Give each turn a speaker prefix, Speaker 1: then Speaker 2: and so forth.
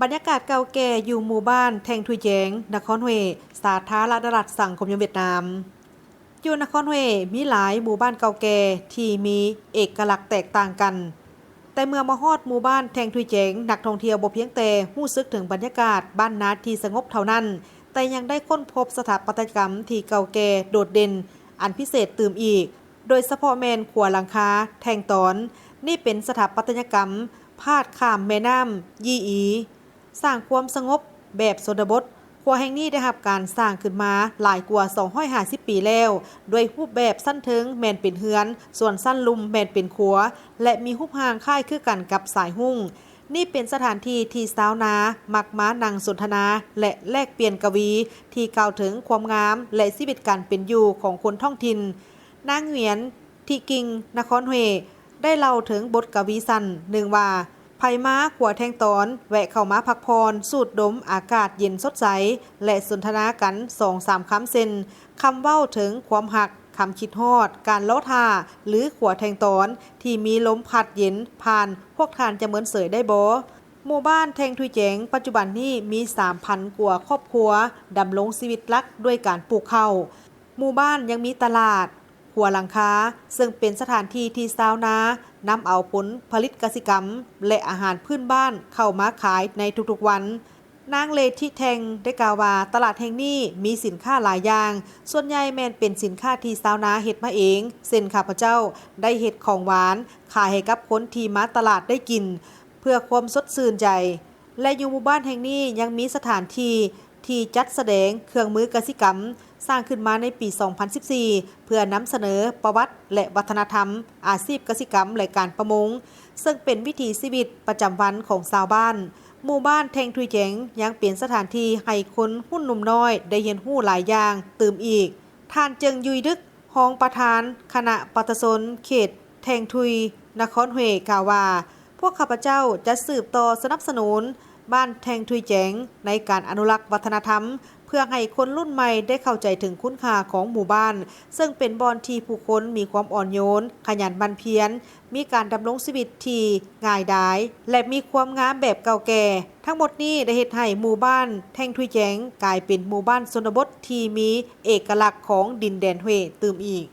Speaker 1: บรรยากาศเก่าแก่อยู่หมู่บ้านแทงทุยแจงนครเวสาธารณรัฐสังคมยมเวียดนามอยู่นครเวมีหลายหมู่บ้านเก่าแก่ที่มีเอกลักษณ์แตกต่างกันแต่เมื่อมาฮอดหมู่บ้านแทงทุยแจงนักท่องเที่ยวบ่เพียงแต่ฮู้สึกถึงบรรยากาศบ้านนาที่สงบเท่านั้นแต่ยังได้ค้นพบสถาปัตยกรรมที่เก่าแก่โดดเด่นอันพิเศษตื่มอีกโดยเฉพาะแมนขัวหลังคาแทงตอนนี่เป็นสถาปัตยกรรมพาดข้ามแม่น้ำยีอีสร้างความสงบแบบชนบทครัวแห่งนี้ได้รับการสร้างขึ้นมาหลายกว่า250ปีแล้วด้วยรูปแบบสั้นเทิงแม่นเป็นเฮือนส่วนสั้นลุมแม่นเป็นครัวและมีรูปร่างคล้ายคือกันกับสายหุ้งนี่เป็นสถานที่ที่สาวนามักมานั่งสนทนาและแลกเปลี่ยนกวีที่กล่าวถึงความงามและชีวิตการเป็นอยู่ของคนท้องถิ่นนางเหวียนที่กิงนครเฮได้เล่าถึงบทกวีสั้นหนึ่งว่าไผม้าขัวแทงตอนแวะเข้ามาพักพรสูดดมอากาศเย็นสดใสและสนทนากัน 2-3 คำเซนคำเว้าถึงความหักคำคิดฮอดการล้อท่าหรือขัวแทงตอนที่มีลมพัดเย็นผ่านพวกทานจะเหมือนเสยได้บ่หมู่บ้านแทงทุยแจงปัจจุบันนี้มี 3,000 กว่าครอบครัวดำรงชีวิตหลักด้วยการปลูกข้าวหมู่บ้านยังมีตลาดขัวหลังคาซึ่งเป็นสถานที่ที่ชาวนานำเอาผลผลิตกสิกรรมและอาหารพื้นบ้านเข้ามาขายในทุกๆวันนางเลทิแทงได้กล่าวว่าตลาดแห่งนี้มีสินค้าหลายอย่างส่วนใหญ่แม่นเป็นสินค้าที่ชาวนาเฮ็ดมาเองเช่นข้าพเจ้าได้เฮ็ดของหวานขายให้กับคนที่มาตลาดได้กินเพื่อความสดชื่นใจและอยู่หมู่บ้านแห่งนี้ยังมีสถานที่จัดแสดงเครื่องมือกสิกรรมสร้างขึ้นมาในปี 2014 เพื่อนำเสนอประวัติและวัฒนธรรมอาชีพกสิกรรมและการประมงซึ่งเป็นวิถีชีวิตประจำวันของชาวบ้านหมู่บ้านแทงทุยแจงยังเป็นสถานที่ให้คนหุ้นหนุ่มน้อยได้เรียนรู้หลายอย่างตื่มอีกท่านเจิงยุยดึกรองประธานคณะปัตสนเขตแทงทุยนครเฮกล่าวว่าพวกข้าพเจ้าจะสืบต่อสนับสนุนบ้านแทงทุยแจงในการอนุรักษ์วัฒนธรรมเพื่อให้คนรุ่นใหม่ได้เข้าใจถึงคุณค่าของหมู่บ้านซึ่งเป็นบ่อนที่ผู้คนมีความอ่อนโยนขยันหมั่นเพียรมีการดำรงชีวิตที่ง่ายดายและมีความงามแบบเก่าแก่ทั้งหมดนี้ได้เฮ็ดให้หมู่บ้านแทงทุยแจงกลายเป็นหมู่บ้านชนบทที่มีเอกลักษณ์ของดินแดนเฮตื่มอีก